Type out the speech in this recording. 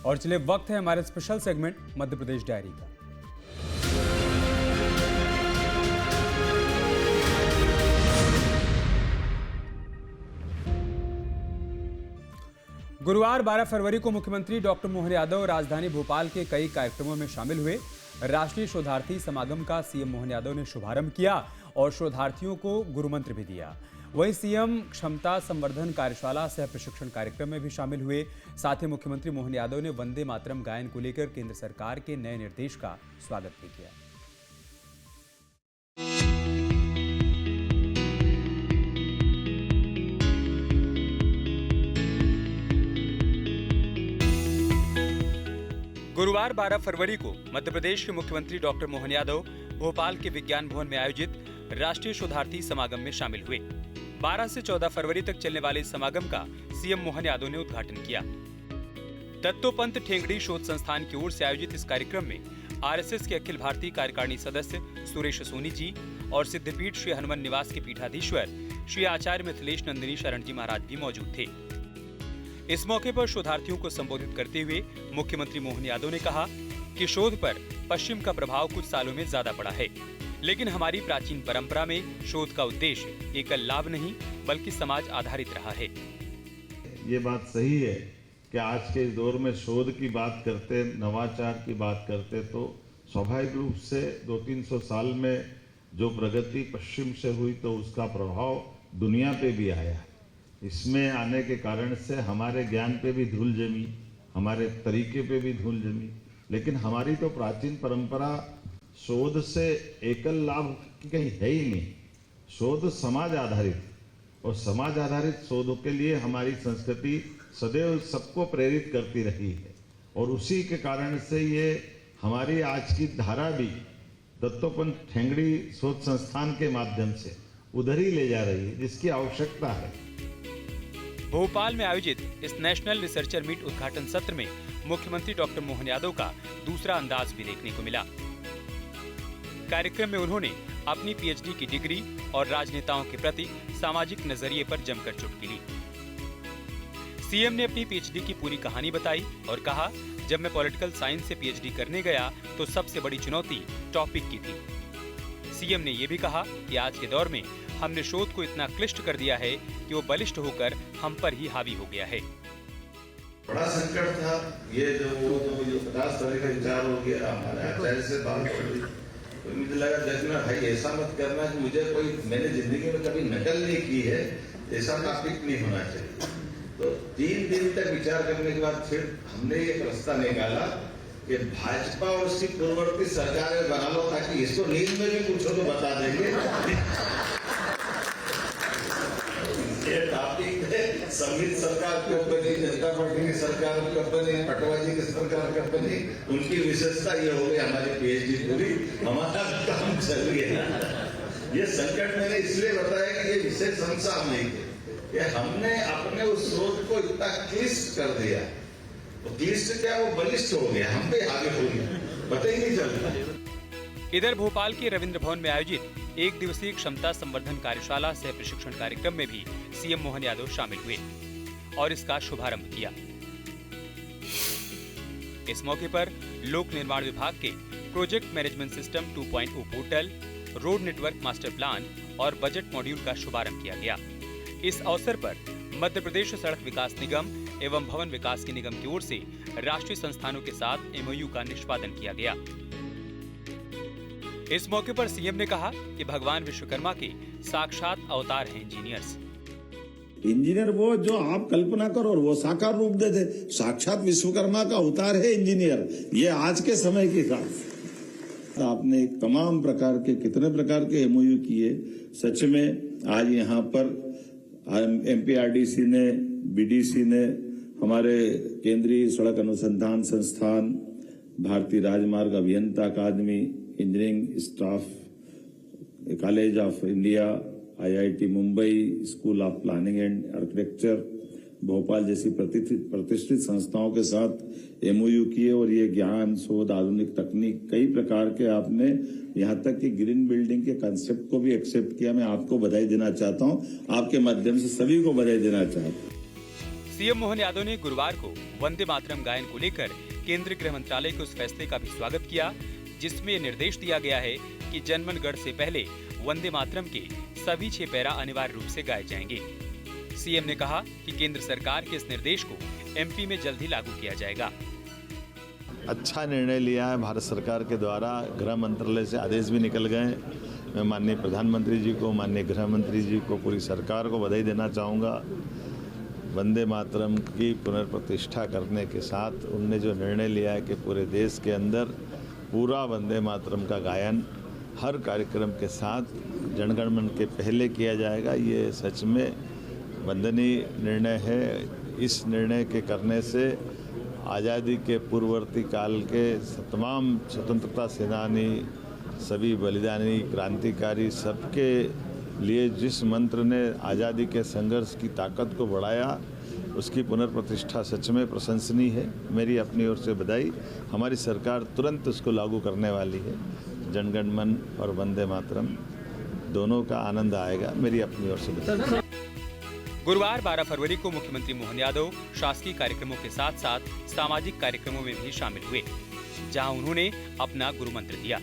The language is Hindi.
और चलिए वक्त है हमारे special segment Madhya Pradesh diary का। गुरुवार 12 फरवरी को मुख्यमंत्री डॉक्टर मोहन यादव राजधानी भोपाल के कई कार्यक्रमों में शामिल हुए। राष्ट्रीय शोधार्थी समागम का सीएम मोहन यादव ने शुभारंभ किया और शोधार्थियों को गुरुमंत्र भी दिया। वहीं सीएम क्षमता संवर्धन कार्यशाला सह प्रशिक्षण कार्यक्रम में भी शामिल हुए। साथ ही मुख्यमंत्री मोहन यादव ने वंदे मातरम गायन को लेकर केंद्र सरकार के नए निर्देश का स्वागत भी किया। गुरुवार 12 फरवरी को मध्य प्रदेश के मुख्यमंत्री डॉक्टर मोहन यादव भोपाल के विज्ञान भवन में आयोजित राष्ट्रीय शोधार्थी समागम में शामिल हुए। 12 से 14 फरवरी तक चलने वाले इस समागम का सीएम मोहन यादव ने उद्घाटन किया। दत्तोपंत ठेंगड़ी शोध संस्थान की ओर से आयोजित इस कार्यक्रम में आरएसएस के अखिल भारतीय कार्यकारिणी सदस्य सुरेश सोनी जी और सिद्धपीठ श्री हनुमान निवास के पीठाधीश्वर श्री आचार्य मिथिलेश नंदिनी शरण जी महाराज भी मौजूद थे। इस मौके पर शोधार्थियों को संबोधित करते हुए मुख्यमंत्री मोहन यादव ने कहा कि शोध पर पश्चिम का प्रभाव कुछ सालों में ज्यादा पड़ा है, लेकिन हमारी प्राचीन परंपरा में शोध का उद्देश्य एकल लाभ नहीं बल्कि समाज आधारित रहा है। ये बात सही है कि आज के दौर में शोध की बात करते, नवाचार की बात करते तो स्वाभाविक रूप से 200-300 साल में जो प्रगति पश्चिम से हुई तो उसका प्रभाव दुनिया पे भी आया। इसमें आने के कारण से हमारे ज्ञान पे भी धूल जमी, हमारे तरीके पे भी धूल जमी, लेकिन हमारी तो प्राचीन परंपरा शोध से एकल लाभ की कहीं है ही नहीं। शोध समाज आधारित, और समाज आधारित शोध के लिए हमारी संस्कृति सदैव सबको प्रेरित करती रही है। और उसी के कारण से ये हमारी आज की धारा भी दत्तोपंत ठेंगड़ी शोध संस्थान के माध्यम से उधर ही ले जा रही है, जिसकी आवश्यकता है। भोपाल में आयोजित इस नेशनल रिसर्चर मीट उद्घाटन सत्र में मुख्यमंत्री डॉक्टर मोहन यादव का दूसरा अंदाज भी देखने को मिला। कार्यक्रम में उन्होंने अपनी पीएचडी की डिग्री और राजनेताओं के प्रति सामाजिक नजरिए पर जमकर चुटकी ली। सीएम ने अपनी पीएचडी की पूरी कहानी बताई और कहा, जब मैं पॉलिटिकल साइंस से पीएचडी करने गया तो सबसे बड़ी चुनौती टॉपिक की थी। सीएम ने ये भी कहा कि आज के दौर में हमने शोध को इतना क्लिष्ट कर दिया है कि वो बलिष्ठ होकर हम पर ही हावी हो गया है। बड़ा संकट था ये जो 50 तरह का विचार हो गया। हमारे आचार्य से बात पड़ी तो मुझे लगा देखना भाई ऐसा मत करना कि मुझे कोई, मैंने जिंदगी में कभी नकल नहीं की है, ऐसा टॉपिक नहीं होना चाहिए। तो 3 दिन तक विचार करने के बाद फिर हमने एक रास्ता निकाला कि भाजपा और उसकी पूर्ववर्ती सरकारें बना लो ताकि इसको नींद में भी पूछो तो बता देंगे। ये टॉपिक है संघित सरकार के ऊपर नहीं, जनता पार्टी की सरकार के ऊपर नहीं, पटवा जी की सरकार के ऊपर नहीं। उनकी विशेषता ये हो गई हमारी पीएचडी पूरी, हमारा काम चल गया। ये संकट मैंने इसलिए बताया कि ये विशेष अंश हम नहीं थे कि हमने अपने उस शोध को इतना क्लिष्ट कर दिया। तो क्लिष्ट क्या, वो बलिष्ठ हो गया, हम पे आगे हो गया, पता ही नहीं चलता। इधर भोपाल के रविंद्र भवन में आयोजित 1 दिवसीय क्षमता संवर्धन कार्यशाला सह प्रशिक्षण कार्यक्रम में भी सीएम मोहन यादव शामिल हुए और इसका शुभारंभ किया। इस मौके पर लोक निर्माण विभाग के project management system 2.0 portal, road network master plan और बजट मॉड्यूल का शुभारंभ किया गया। इस अवसर पर मध्य प्रदेश सड़क विकास निगम एवं भवन विकास की निगम की ओर से राष्ट्रीय संस्थानों के साथ एमओयू का निष्पादन किया गया। इस मौके पर सीएम ने कहा कि भगवान विश्वकर्मा के साक्षात अवतार हैं इंजीनियर्स। इंजीनियर वो जो आप कल्पना करो और वो साकार रूप दे दे, साक्षात विश्वकर्मा का अवतार है इंजीनियर। ये आज के समय की बात। आपने तमाम प्रकार के, कितने प्रकार के एमओयू किए। सच में आज यहाँ पर एमपीआरडीसी ने, बीडीसी ने, हमारे केंद्रीय सड़क अनुसंधान संस्थान, भारतीय राजमार्ग अभियंता अकादमी, engineering staff college of India, IIT Mumbai, school of planning and architecture Bhopal जैसी प्रतिष्ठित संस्थाओं के साथ एमओयू किए और ये ज्ञान, शोध, आधुनिक तकनीक, कई प्रकार के आपने, यहाँ तक कि ग्रीन बिल्डिंग के कंसेप्ट को भी एक्सेप्ट किया। मैं आपको बधाई देना चाहता हूँ, आपके माध्यम से सभी को बधाई देना चाहता हूँ। सीएम मोहन यादव ने गुरुवार को वंदे मातरम गायन को लेकर केंद्रीय गृह मंत्रालय के उस फैसले का भी स्वागत किया, जिसमें ये निर्देश दिया गया है कि जनगण गण से पहले वंदे मातरम के सभी 6 पैरा अनिवार्य रूप से गाए जाएंगे। सीएम ने कहा कि केंद्र सरकार के इस निर्देश को एमपी में जल्द ही लागू किया जाएगा। अच्छा निर्णय लिया है भारत सरकार के द्वारा, गृह मंत्रालय से आदेश भी निकल गए। मैं माननीय प्रधानमंत्री जी को, माननीय गृह मंत्री जी को, पूरी सरकार को बधाई देना चाहूँगा। वंदे मातरम की पुनर्प्रतिष्ठा करने के साथ उनने जो निर्णय लिया है कि पूरे देश के अंदर पूरा वंदे मातरम का गायन हर कार्यक्रम के साथ जनगण मन के पहले किया जाएगा, ये सच में वंदनीय निर्णय है। इस निर्णय के करने से आज़ादी के पूर्ववर्ती काल के तमाम स्वतंत्रता सेनानी, सभी बलिदानी, क्रांतिकारी, सबके लिए जिस मंत्र ने आज़ादी के संघर्ष की ताकत को बढ़ाया, उसकी पुनर्प्रतिष्ठा सच में प्रशंसनीय है। मेरी अपनी ओर से बधाई। हमारी सरकार तुरंत उसको लागू करने वाली है। जनगण मन और वंदे मातरम दोनों का आनंद आएगा, मेरी अपनी ओर से बधाई। गुरुवार 12 फरवरी को मुख्यमंत्री मोहन यादव शासकीय कार्यक्रमों के साथ साथ सामाजिक कार्यक्रमों में भी शामिल हुए, जहां उन्होंने अपना गुरु मंत्र दिया।